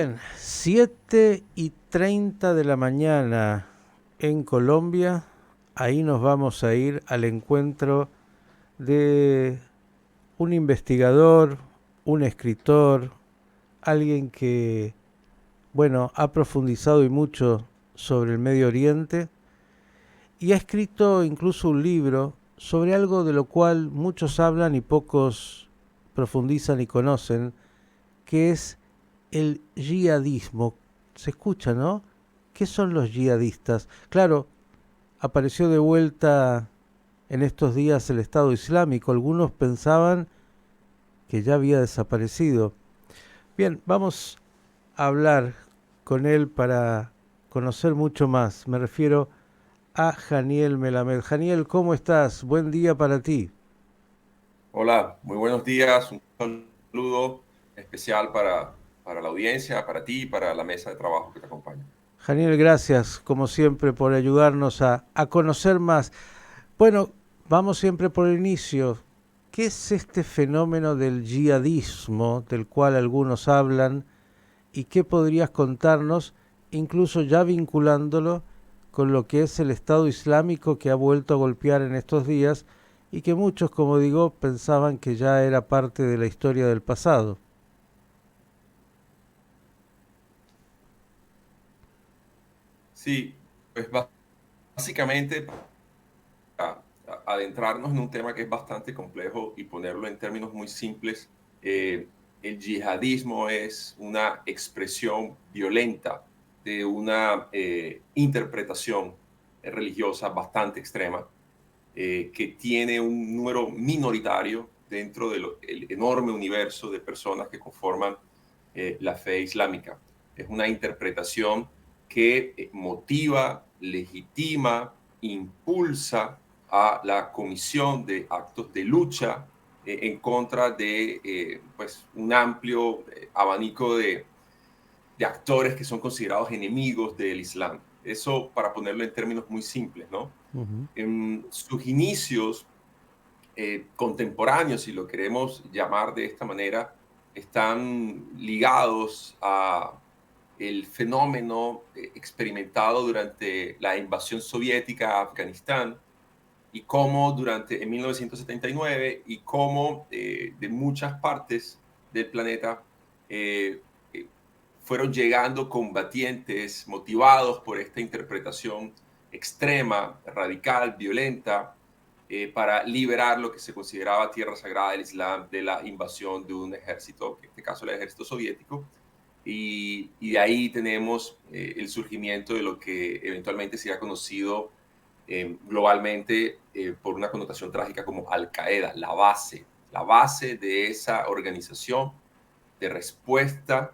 Bien, 7:30 de la mañana en Colombia. Ahí nos vamos a ir al encuentro de un investigador, un escritor, alguien que, bueno, ha profundizado y mucho sobre el Medio Oriente y ha escrito incluso un libro sobre algo de lo cual muchos hablan y pocos profundizan y conocen, que es el yihadismo. Se escucha, ¿no? ¿Qué son los yihadistas? Claro, apareció de vuelta en estos días el Estado Islámico. Algunos pensaban que ya había desaparecido. Bien, vamos a hablar con él para conocer mucho más. Me refiero a Janiel Melamed. Janiel, ¿cómo estás? Buen día para ti. Hola, muy buenos días. Un saludo especial para la audiencia, para ti y para la mesa de trabajo que te acompaña. Janiel, gracias como siempre por ayudarnos a conocer más. Bueno, vamos siempre por el inicio. ¿Qué es este fenómeno del yihadismo del cual algunos hablan y qué podrías contarnos, incluso ya vinculándolo con lo que es el Estado Islámico que ha vuelto a golpear en estos días y que muchos, como digo, pensaban que ya era parte de la historia del pasado? Sí, pues básicamente adentrarnos en un tema que es bastante complejo y ponerlo en términos muy simples, el yihadismo es una expresión violenta de una interpretación religiosa bastante extrema que tiene un número minoritario dentro del enorme universo de personas que conforman la fe islámica. Es una interpretación que motiva, legitima, impulsa a la comisión de actos de lucha en contra de pues, un amplio abanico de actores que son considerados enemigos del Islam. Eso para ponerlo en términos muy simples, ¿no? Ujú. En sus inicios contemporáneos, si lo queremos llamar de esta manera, están ligados a el fenómeno experimentado durante la invasión soviética a Afganistán y cómo durante en 1979 y cómo de muchas partes del planeta eh, eh, fueron llegando combatientes motivados por esta interpretación extrema, radical, violenta, para liberar lo que se consideraba tierra sagrada del Islam de la invasión de un ejército, que en este caso el ejército soviético, y de ahí tenemos el surgimiento de lo que eventualmente sería conocido globalmente por una connotación trágica como Al Qaeda, la base de esa organización de respuesta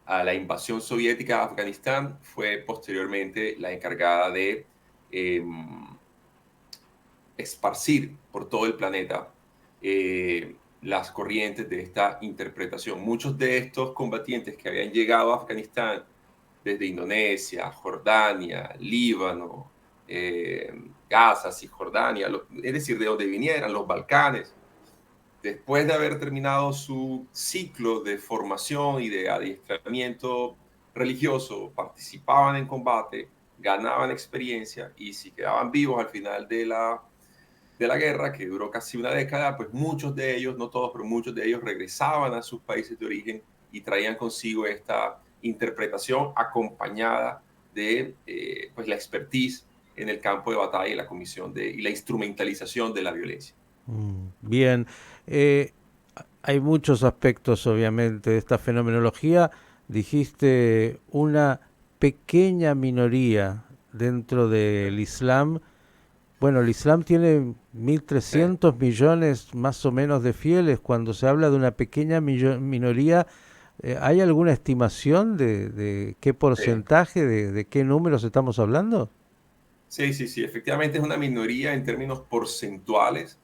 a la invasión soviética de Afganistán fue posteriormente la encargada de eh, esparcir por todo el planeta las corrientes de esta interpretación. Muchos de estos combatientes que habían llegado a Afganistán desde Indonesia, Jordania, Líbano, Gaza, Cisjordania, es decir, de donde vinieran los Balcanes, después de haber terminado su ciclo de formación y de adiestramiento religioso, participaban en combate, ganaban experiencia y si quedaban vivos al final de la guerra, que duró casi una década, pues muchos de ellos, no todos, pero muchos de ellos regresaban a sus países de origen y traían consigo esta interpretación acompañada de pues la expertise en el campo de batalla y la comisión y la instrumentalización de la violencia. Bien, eh, hay muchos aspectos obviamente de esta fenomenología. Dijiste una pequeña minoría dentro del Islam. Bueno, el Islam tiene Sí, 1.300 millones más o menos de fieles. Cuando se habla de una pequeña minoría, ¿hay alguna estimación de qué sí. porcentaje, de qué números estamos hablando? Sí, sí, sí, efectivamente es una minoría en términos porcentuales.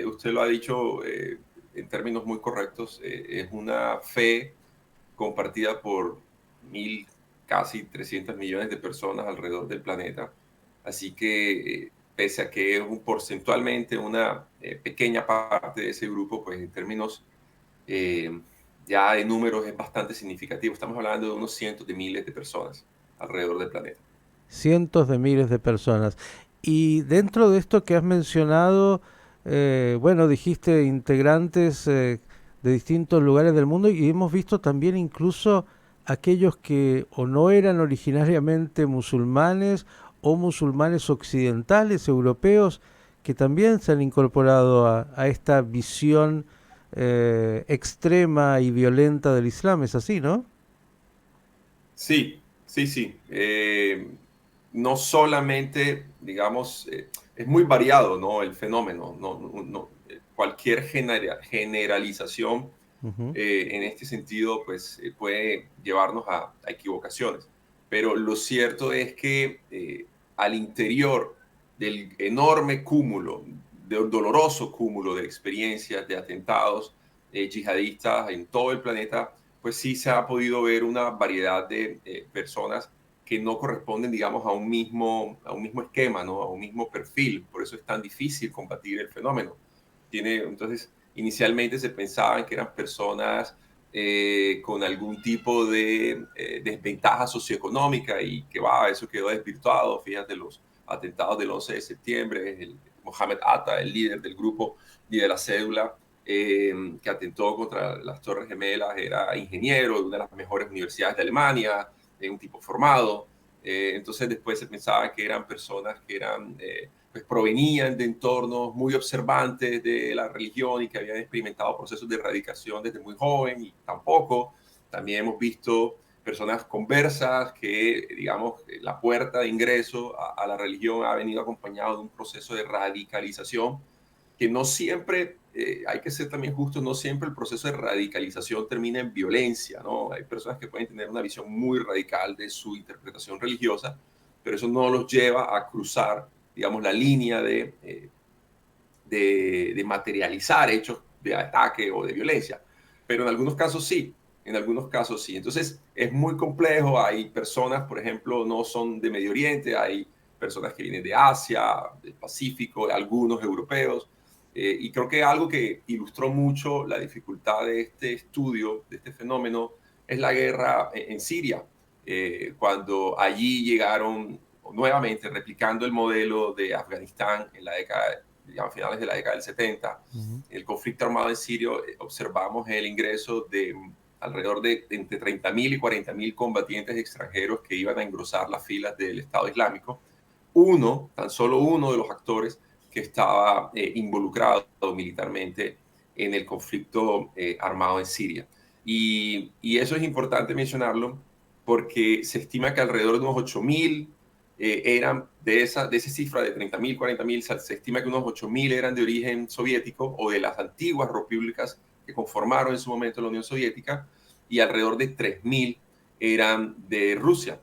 Usted lo ha dicho en términos muy correctos. Es una fe compartida por casi 300 millones de personas alrededor del planeta. Así que, pese a que es porcentualmente una pequeña parte de ese grupo, pues en términos eh, ya en números es bastante significativo. Estamos hablando de unos cientos de miles de personas alrededor del planeta. Cientos de miles de personas. Y dentro de esto que has mencionado, bueno, dijiste integrantes de distintos lugares del mundo y hemos visto también incluso aquellos que o no eran originariamente musulmanes o musulmanes occidentales, europeos, que también se han incorporado a esta visión extrema y violenta del Islam. Es así, ¿no? Sí, sí, sí. No solamente, digamos, es muy variado, ¿no? El fenómeno, cualquier generalización Ujú. en este sentido, pues puede llevarnos a equivocaciones. Pero lo cierto es que al interior del enorme cúmulo, del doloroso cúmulo de experiencias, de atentados yihadistas en todo el planeta, pues sí se ha podido ver una variedad de personas que no corresponden, digamos, a un mismo esquema, ¿no? A un mismo perfil. Por eso es tan difícil combatir el fenómeno. Entonces, inicialmente se pensaban que eran personas con algún tipo de desventaja socioeconómica y que va, eso quedó desvirtuado. Fíjate los atentados del 11 de septiembre, el Mohamed Atta, el líder del grupo y de la cédula, que atentó contra las Torres Gemelas, era ingeniero de una de las mejores universidades de Alemania, un tipo formado. Entonces después se pensaba que eran personas que eran, pues provenían de entornos muy observantes de la religión y que habían experimentado procesos de erradicación desde muy joven y tampoco. También hemos visto personas conversas que, digamos, la puerta de ingreso a la religión ha venido acompañado de un proceso de radicalización que no siempre, hay que ser también justo, no siempre el proceso de radicalización termina en violencia, ¿no? Hay personas que pueden tener una visión muy radical de su interpretación religiosa, pero eso no los lleva a cruzar, digamos, la línea de materializar hechos de ataque o de violencia. Pero en algunos casos sí, en algunos casos sí. Entonces es muy complejo, hay personas, por ejemplo, no son de Medio Oriente, hay personas que vienen de Asia, del Pacífico, algunos europeos, y creo que algo que ilustró mucho la dificultad de este estudio, de este fenómeno, es la guerra en Siria, cuando allí llegaron nuevamente replicando el modelo de Afganistán en la década, digamos, finales de la década del 70, Ujú. el conflicto armado en Siria, observamos el ingreso de alrededor de entre 30.000 y 40.000 combatientes extranjeros que iban a engrosar las filas del Estado Islámico. Tan solo uno de los actores que estaba involucrado militarmente en el conflicto armado en Siria. Y eso es importante mencionarlo porque se estima que alrededor de unos 8.000 eran de esa cifra de 30.000, 40.000, se estima que unos 8.000 eran de origen soviético o de las antiguas repúblicas que conformaron en su momento la Unión Soviética y alrededor de 3.000 eran de Rusia,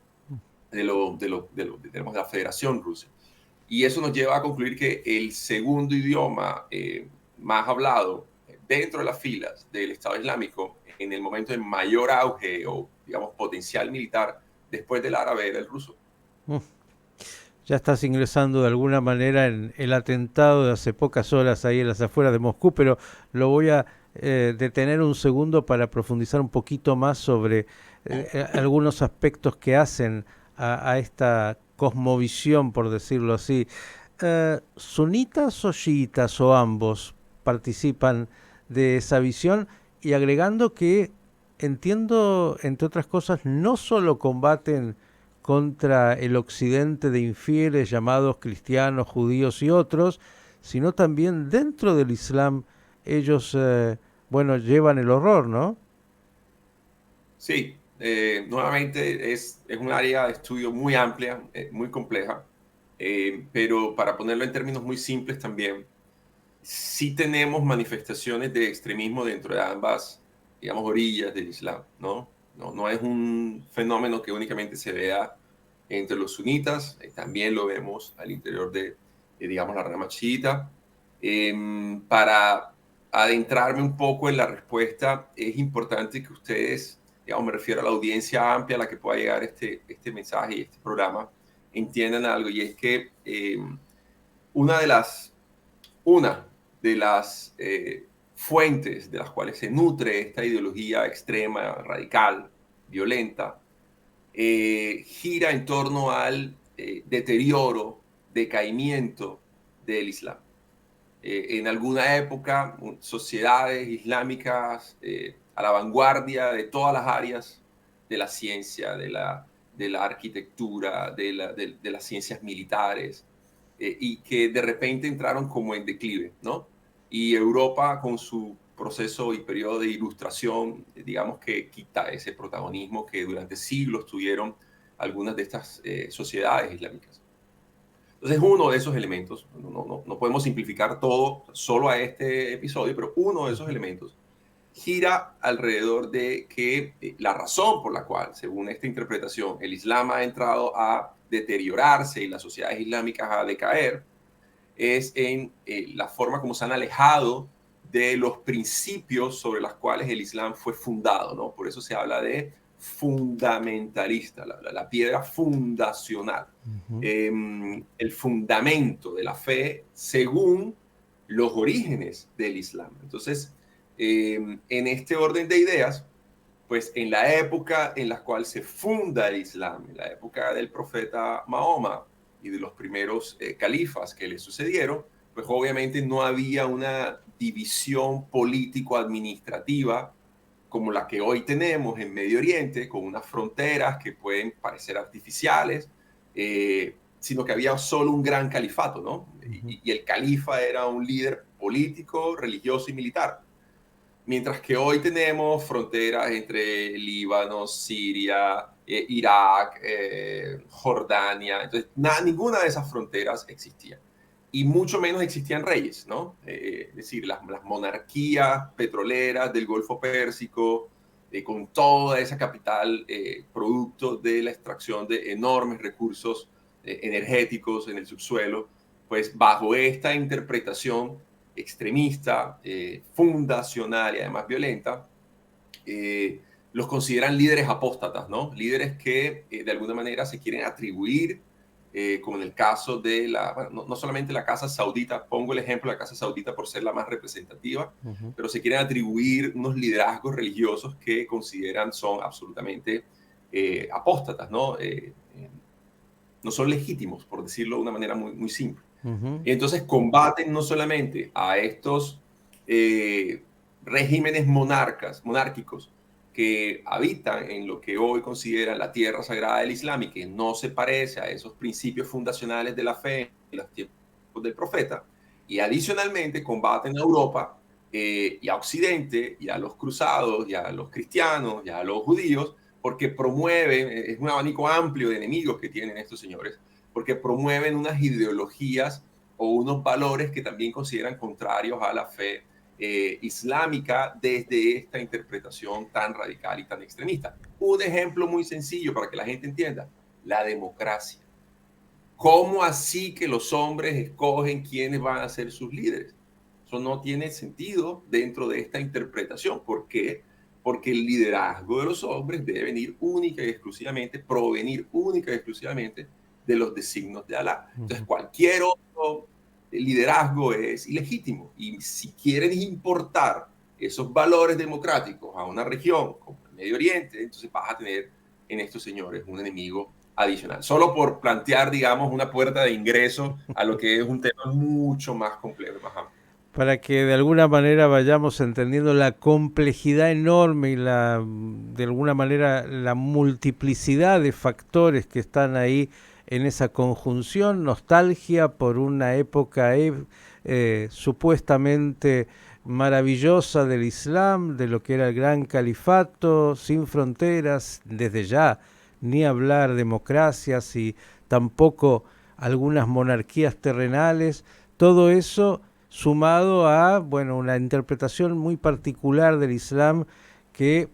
de la Federación Rusa. Y eso nos lleva a concluir que el segundo idioma más hablado dentro de las filas del Estado Islámico en el momento de mayor auge o, digamos, potencial militar después del árabe era el ruso. Mm. Ya estás ingresando de alguna manera en el atentado de hace pocas horas ahí en las afueras de Moscú, pero lo voy a detener un segundo para profundizar un poquito más sobre algunos aspectos que hacen a esta cosmovisión, por decirlo así. ¿Sunitas o chiitas o ambos participan de esa visión? Y agregando que entiendo, entre otras cosas, no solo combaten contra el occidente de infieles llamados cristianos, judíos y otros, sino también dentro del Islam ellos, bueno, llevan el horror, ¿no? Sí, nuevamente es un área de estudio muy amplia, muy compleja, pero para ponerlo en términos muy simples también, sí tenemos manifestaciones de extremismo dentro de ambas, digamos, orillas del Islam, ¿no? No es un fenómeno que únicamente se vea entre los sunitas, también lo vemos al interior digamos, la rama chiita. Para adentrarme un poco en la respuesta, es importante que ustedes, digamos, me refiero a la audiencia amplia a la que pueda llegar este mensaje y este programa, entiendan algo, y es que una de las una de las fuentes de las cuales se nutre esta ideología extrema, radical, violenta, gira en torno al deterioro, decaimiento del Islam. En alguna época, sociedades islámicas a la vanguardia de todas las áreas de la ciencia, de la arquitectura, de las ciencias militares, y que de repente entraron como en declive, ¿no? Y Europa, con su proceso y periodo de ilustración, digamos que quita ese protagonismo que durante siglos tuvieron algunas de estas sociedades islámicas. Entonces, uno de esos elementos, no podemos simplificar todo solo a este episodio, pero uno de esos elementos gira alrededor de que la razón por la cual, según esta interpretación, el Islam ha entrado a deteriorarse y las sociedades islámicas a decaer, es en la forma como se han alejado de los principios sobre los cuales el Islam fue fundado, ¿no? Por eso se habla de fundamentalista, la piedra fundacional, el fundamento de la fe según los orígenes del Islam. Entonces, en este orden de ideas, pues en la época en la cual se funda el Islam, en la época del profeta Mahoma y de los primeros califas que le sucedieron, pues obviamente no había una división político-administrativa como la que hoy tenemos en Medio Oriente, con unas fronteras que pueden parecer artificiales, sino que había solo un gran califato, ¿no? Y el califa era un líder político, religioso y militar. Mientras que hoy tenemos fronteras entre Líbano, Siria, Irak, Jordania. Entonces, ninguna de esas fronteras existía. Y mucho menos existían reyes, ¿no? Es decir, las monarquías petroleras del Golfo Pérsico, con toda esa capital producto de la extracción de enormes recursos energéticos en el subsuelo, pues bajo esta interpretación extremista, fundacional y además violenta, los consideran líderes apóstatas, ¿no? Líderes que de alguna manera se quieren atribuir, como en el caso de bueno, no solamente la Casa Saudita, pongo el ejemplo de la Casa Saudita por ser la más representativa, pero se quieren atribuir unos liderazgos religiosos que consideran son absolutamente apóstatas, ¿no? No son legítimos, por decirlo de una manera muy, muy simple. Y entonces combaten no solamente a estos regímenes monárquicos que habitan en lo que hoy consideran la tierra sagrada del Islam y que no se parece a esos principios fundacionales de la fe en los tiempos del profeta, y adicionalmente combaten a Europa y a Occidente y a los cruzados y a los cristianos y a los judíos, porque promueven, es un abanico amplio de enemigos que tienen estos señores, porque promueven unas ideologías o unos valores que también consideran contrarios a la fe islámica desde esta interpretación tan radical y tan extremista. Un ejemplo muy sencillo para que la gente entienda: la democracia. ¿Cómo así que los hombres escogen quiénes van a ser sus líderes? Eso no tiene sentido dentro de esta interpretación. ¿Por qué? Porque el liderazgo de los hombres debe venir única y exclusivamente, provenir única y exclusivamente de los designios de Alá. Entonces, cualquier otro liderazgo es ilegítimo. Y si quieren importar esos valores democráticos a una región como el Medio Oriente, entonces vas a tener en estos señores un enemigo adicional. Solo por plantear, digamos, una puerta de ingreso a lo que es un tema mucho más complejo, más amplio. Para que de alguna manera vayamos entendiendo la complejidad enorme y de alguna manera la multiplicidad de factores que están ahí en esa conjunción, nostalgia por una época supuestamente maravillosa del Islam, de lo que era el gran califato, sin fronteras, desde ya, ni hablar democracias y tampoco algunas monarquías terrenales, todo eso sumado a, bueno, una interpretación muy particular del Islam que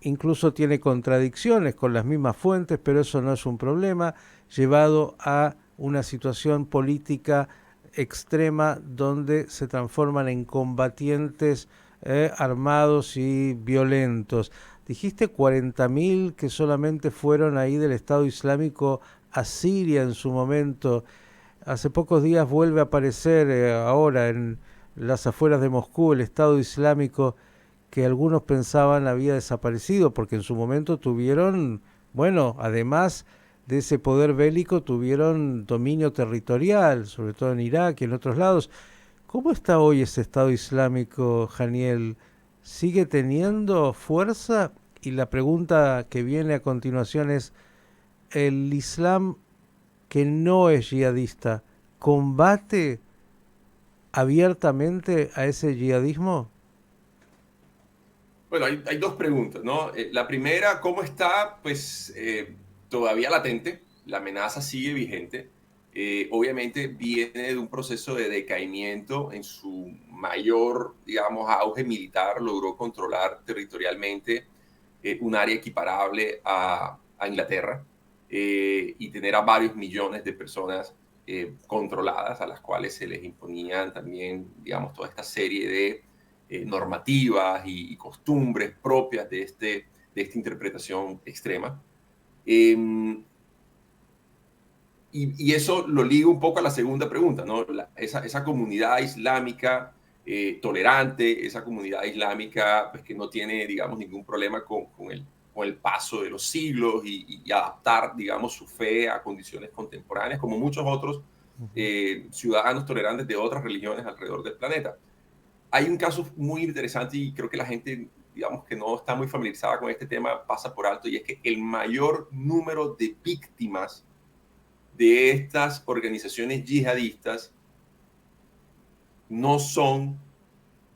incluso tiene contradicciones con las mismas fuentes, pero eso no es un problema, llevado a una situación política extrema donde se transforman en combatientes armados y violentos. Dijiste 40.000 que solamente fueron ahí del Estado Islámico a Siria en su momento. Hace pocos días vuelve a aparecer ahora las afueras de Moscú, el Estado Islámico, que algunos pensaban había desaparecido, porque en su momento tuvieron, bueno, además de ese poder bélico, tuvieron dominio territorial, sobre todo en Irak y en otros lados. ¿Cómo está hoy ese Estado Islámico, Janiel? ¿Sigue teniendo fuerza? Y la pregunta que viene a continuación es, ¿el Islam que no es yihadista combate abiertamente a ese yihadismo? Bueno, hay dos preguntas, ¿no? La primera, ¿cómo está? Pues todavía latente, la amenaza sigue vigente. Obviamente viene de un proceso de decaimiento en su mayor, digamos, auge militar, logró controlar territorialmente un área equiparable a Inglaterra y tener a varios millones de personas controladas, a las cuales se les imponían también, digamos, toda esta serie de normativas y costumbres propias de esta interpretación extrema. Eh, y eso lo ligo un poco a la segunda pregunta, ¿no? Esa comunidad islámica tolerante, esa comunidad islámica pues, que no tiene, digamos, ningún problema con el paso de los siglos y adaptar, digamos, su fe a condiciones contemporáneas, como muchos otros ciudadanos tolerantes de otras religiones alrededor del planeta. Hay un caso muy interesante y creo que la gente, digamos, que no está muy familiarizada con este tema pasa por alto, y es que el mayor número de víctimas de estas organizaciones yihadistas no son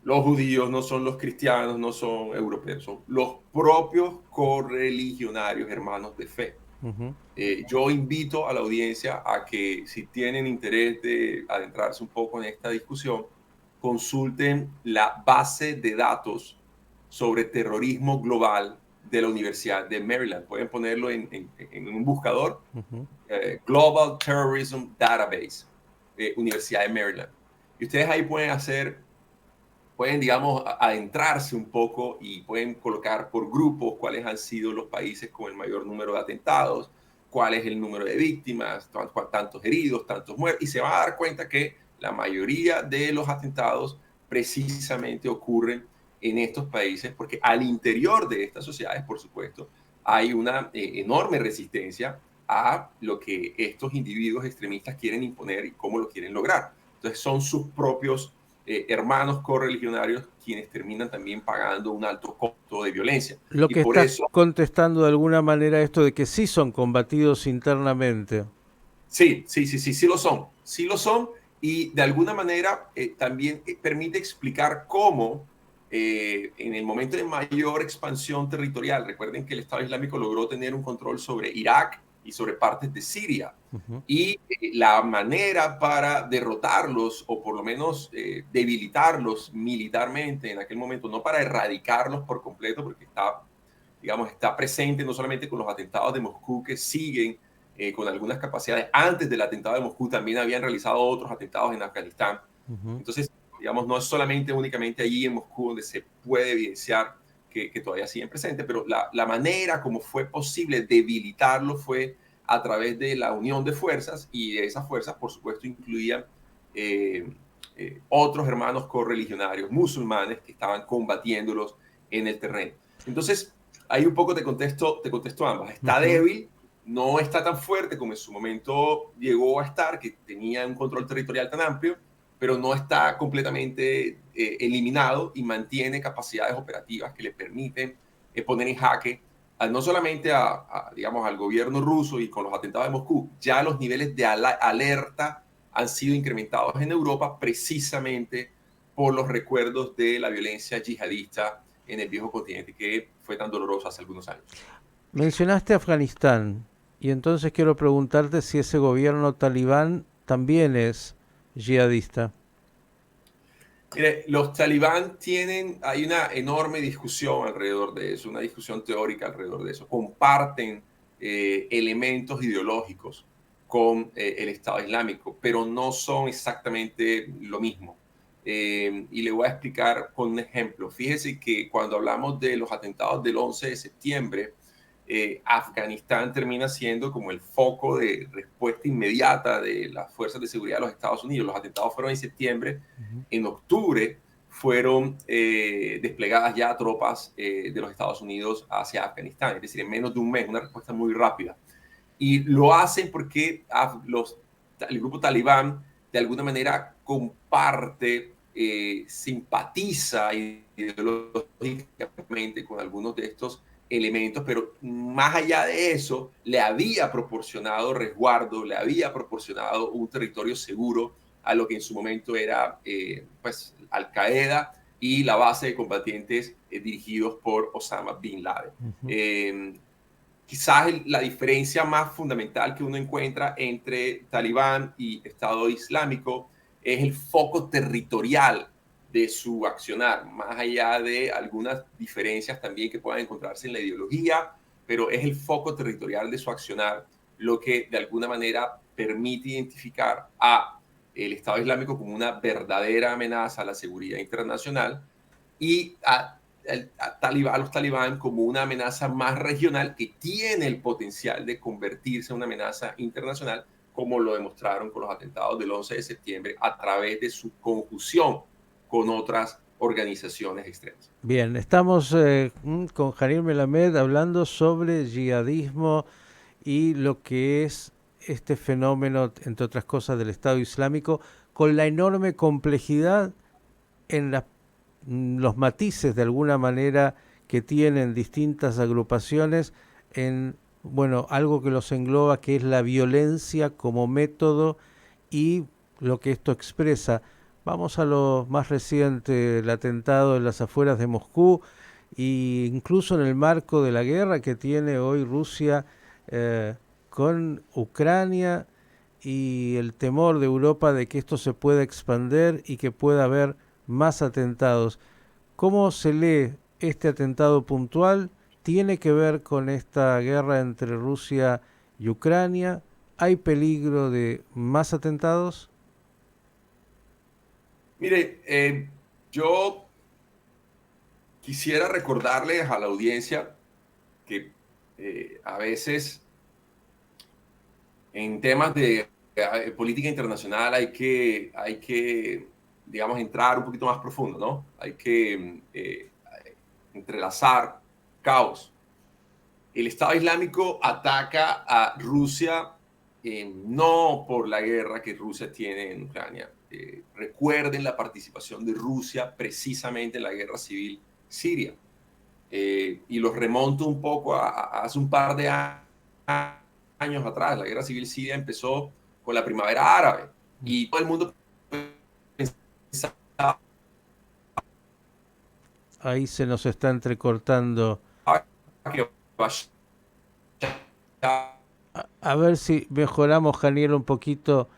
los judíos, no son los cristianos, no son europeos, son los propios correligionarios hermanos de fe. Uh -huh. Yo invito a la audiencia a que si tienen interés de adentrarse un poco en esta discusión, consulten la base de datos sobre terrorismo global de la Universidad de Maryland. Pueden ponerlo en un buscador, Uh -huh. Global Terrorism Database, Universidad de Maryland. Y ustedes ahí pueden, digamos, adentrarse un poco y pueden colocar por grupos cuáles han sido los países con el mayor número de atentados, cuál es el número de víctimas, tantos heridos, tantos muertos, y se va a dar cuenta que la mayoría de los atentados precisamente ocurren en estos países, porque al interior de estas sociedades, por supuesto, hay una enorme resistencia a lo que estos individuos extremistas quieren imponer y cómo lo quieren lograr. Entonces son sus propios hermanos correligionarios quienes terminan también pagando un alto costo de violencia. Lo Y que por estás eso, contestando de alguna manera esto de que sí son combatidos internamente. sí lo son, y de alguna manera también permite explicar cómo en el momento de mayor expansión territorial, recuerden que el Estado Islámico logró tener un control sobre Irak y sobre partes de Siria, Uh -huh. y la manera para derrotarlos o por lo menos debilitarlos militarmente en aquel momento, no para erradicarlos por completo, porque está, digamos, está presente no solamente con los atentados de Moscú que siguen con algunas capacidades. Antes del atentado de Moscú también habían realizado otros atentados en Afganistán. Uh -huh. Entonces, digamos, no es solamente únicamente allí en Moscú donde se puede evidenciar que todavía siguen presentes, pero la manera como fue posible debilitarlo fue a través de la unión de fuerzas, y de esas fuerzas, por supuesto, incluían otros hermanos correligionarios musulmanes que estaban combatiéndolos en el terreno. Entonces, ahí un poco te contesto ambas. Uh Está -huh. débil, no está tan fuerte como en su momento llegó a estar, que tenía un control territorial tan amplio, pero no está completamente eliminado y mantiene capacidades operativas que le permiten poner en jaque no solamente digamos, al gobierno ruso y con los atentados de Moscú. Ya los niveles de alerta han sido incrementados en Europa precisamente por los recuerdos de la violencia yihadista en el viejo continente, que fue tan dolorosa hace algunos años. Mencionaste Afganistán y entonces quiero preguntarte si ese gobierno talibán también es yihadista. Mire, los talibán hay una enorme discusión alrededor de eso, una discusión teórica alrededor de eso. Comparten elementos ideológicos con el Estado Islámico, pero no son exactamente lo mismo. Y le voy a explicar con un ejemplo. Fíjese que cuando hablamos de los atentados del 11 de septiembre, Afganistán termina siendo como el foco de respuesta inmediata de las fuerzas de seguridad de los Estados Unidos. Los atentados fueron en septiembre. En octubre fueron desplegadas ya tropas de los Estados Unidos hacia Afganistán, es decir, en menos de un mes, una respuesta muy rápida. Y lo hacen porque el grupo talibán de alguna manera comparte, simpatiza ideológicamente con algunos de estos elementos, pero más allá de eso, le había proporcionado resguardo, le había proporcionado un territorio seguro a lo que en su momento era pues, Al-Qaeda y la base de combatientes dirigidos por Osama Bin Laden. Quizás la diferencia más fundamental que uno encuentra entre Talibán y Estado Islámico es el foco territorial de su accionar, más allá de algunas diferencias también que puedan encontrarse en la ideología, pero es el foco territorial de su accionar lo que de alguna manera permite identificar a el Estado Islámico como una verdadera amenaza a la seguridad internacional y a los talibán como una amenaza más regional que tiene el potencial de convertirse en una amenaza internacional, como lo demostraron con los atentados del 11 de septiembre a través de su conjunción con otras organizaciones extremas. Bien, estamos con Janir Melamed hablando sobre yihadismo y lo que es este fenómeno, entre otras cosas, del Estado Islámico, con la enorme complejidad en los matices de alguna manera que tienen distintas agrupaciones en, bueno, algo que los engloba, que es la violencia como método y lo que esto expresa. Vamos a lo más reciente, el atentado en las afueras de Moscú, e incluso en el marco de la guerra que tiene hoy Rusia con Ucrania y el temor de Europa de que esto se pueda expandir y que pueda haber más atentados. ¿Cómo se lee este atentado puntual? ¿Tiene que ver con esta guerra entre Rusia y Ucrania? ¿Hay peligro de más atentados? Mire, yo quisiera recordarles a la audiencia que a veces en temas de política internacional hay que, digamos, entrar un poquito más profundo, ¿no? Hay que entrelazar caos. El Estado Islámico ataca a Rusia no por la guerra que Rusia tiene en Ucrania. Recuerden la participación de Rusia precisamente en la guerra civil siria. Y los remonto un poco a hace un par de años atrás. La guerra civil siria empezó con la primavera árabe y todo el mundo pensaba Ahí se nos está entrecortando. que A ver si mejoramos, Janiel, un poquito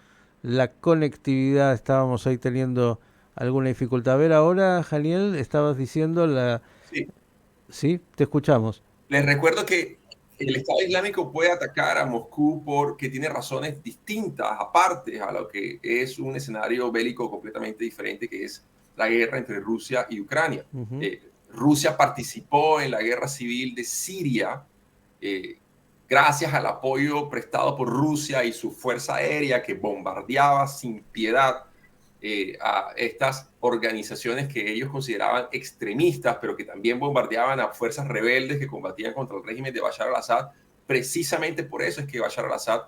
la conectividad. Estábamos ahí teniendo alguna dificultad. A ver, ahora, Janiel, estabas diciendo la... sí. Sí, te escuchamos. Les recuerdo que el Estado Islámico puede atacar a Moscú porque tiene razones distintas, aparte a lo que es un escenario bélico completamente diferente, que es la guerra entre Rusia y Ucrania. Rusia participó en la guerra civil de Siria gracias al apoyo prestado por Rusia y su fuerza aérea que bombardeaba sin piedad a estas organizaciones que ellos consideraban extremistas, pero que también bombardeaban a fuerzas rebeldes que combatían contra el régimen de Bashar al-Assad. Precisamente por eso es que Bashar al-Assad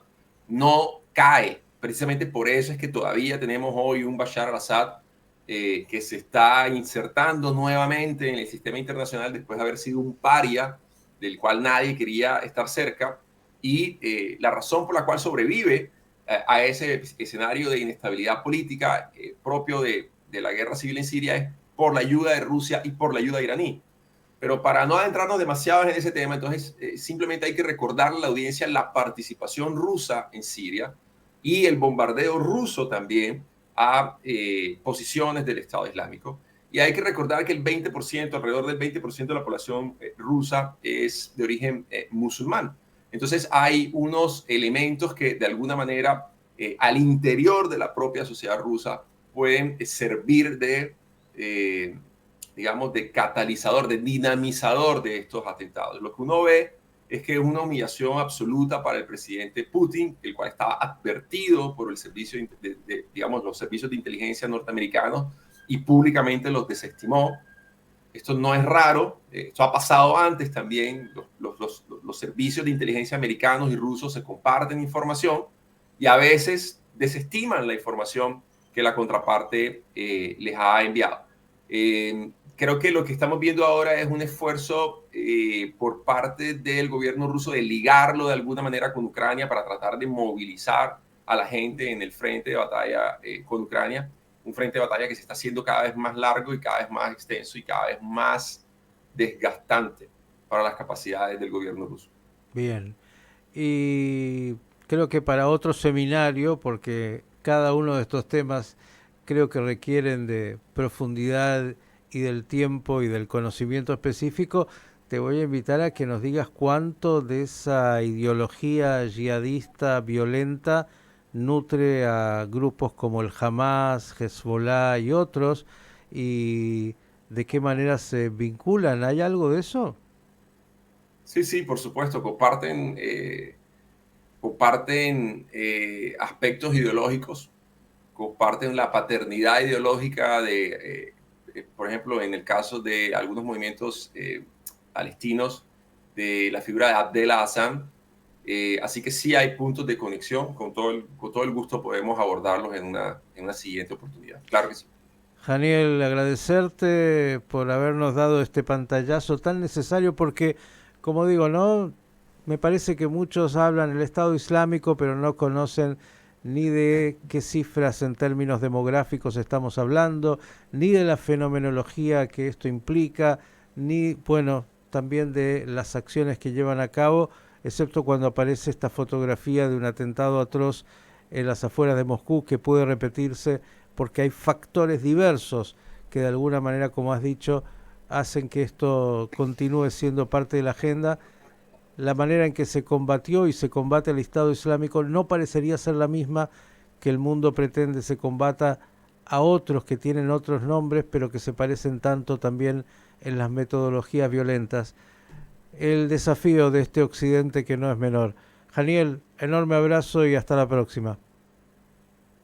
no cae. Precisamente por eso es que todavía tenemos hoy un Bashar al-Assad que se está insertando nuevamente en el sistema internacional después de haber sido un paria del cual nadie quería estar cerca. Y la razón por la cual sobrevive a ese escenario de inestabilidad política propio de la guerra civil en Siria es por la ayuda de Rusia y por la ayuda iraní. Pero para no adentrarnos demasiado en ese tema, entonces simplemente hay que recordarle a la audiencia la participación rusa en Siria y el bombardeo ruso también a posiciones del Estado Islámico. Y hay que recordar que el 20%, alrededor del 20% de la población rusa es de origen musulmán. Entonces hay unos elementos que de alguna manera al interior de la propia sociedad rusa pueden servir de, digamos, de catalizador, de dinamizador de estos atentados. Lo que uno ve es que es una humillación absoluta para el presidente Putin, el cual estaba advertido por el servicio digamos, los servicios de inteligencia norteamericanos y públicamente los desestimó. Esto no es raro, esto ha pasado antes también. Los servicios de inteligencia americanos y rusos se comparten información y a veces desestiman la información que la contraparte les ha enviado. Creo que lo que estamos viendo ahora es un esfuerzo por parte del gobierno ruso de ligarlo de alguna manera con Ucrania para tratar de movilizar a la gente en el frente de batalla con Ucrania, un frente de batalla que se está haciendo cada vez más largo y cada vez más extenso y cada vez más desgastante para las capacidades del gobierno ruso. Bien. Y creo que para otro seminario, porque cada uno de estos temas creo que requieren de profundidad y del tiempo y del conocimiento específico, te voy a invitar a que nos digas cuánto de esa ideología yihadista violenta nutre a grupos como el Hamas, Hezbollah y otros, y de qué manera se vinculan. ¿Hay algo de eso? Sí, sí, por supuesto, comparten aspectos ideológicos, comparten la paternidad ideológica por ejemplo, en el caso de algunos movimientos palestinos, de la figura de Abdel Hassan. Así que sí hay puntos de conexión, con todo el gusto podemos abordarlos en una siguiente oportunidad. Claro que sí. Janiel, agradecerte por habernos dado este pantallazo tan necesario porque, como digo, ¿no? Me parece que muchos hablan del Estado Islámico, pero no conocen ni de qué cifras en términos demográficos estamos hablando, ni de la fenomenología que esto implica, ni, bueno, también de las acciones que llevan a cabo, excepto cuando aparece esta fotografía de un atentado atroz en las afueras de Moscú que puede repetirse porque hay factores diversos que de alguna manera, como has dicho, hacen que esto continúe siendo parte de la agenda. La manera en que se combatió y se combate el Estado Islámico no parecería ser la misma que el mundo pretende se combata a otros que tienen otros nombres, pero que se parecen tanto también en las metodologías violentas. El desafío de este occidente que no es menor. Janiel, enorme abrazo y hasta la próxima.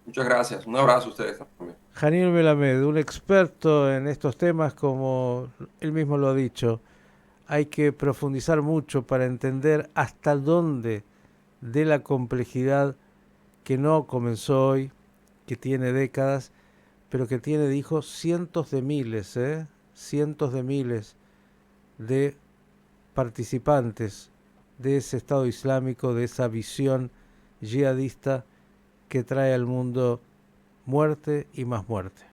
Muchas gracias. Un abrazo a ustedes también. Janiel Melamed, un experto en estos temas, como él mismo lo ha dicho, hay que profundizar mucho para entender hasta dónde de la complejidad que no comenzó hoy, que tiene décadas, pero que tiene, dijo, cientos de miles de participantes de ese Estado Islámico, de esa visión yihadista que trae al mundo muerte y más muerte.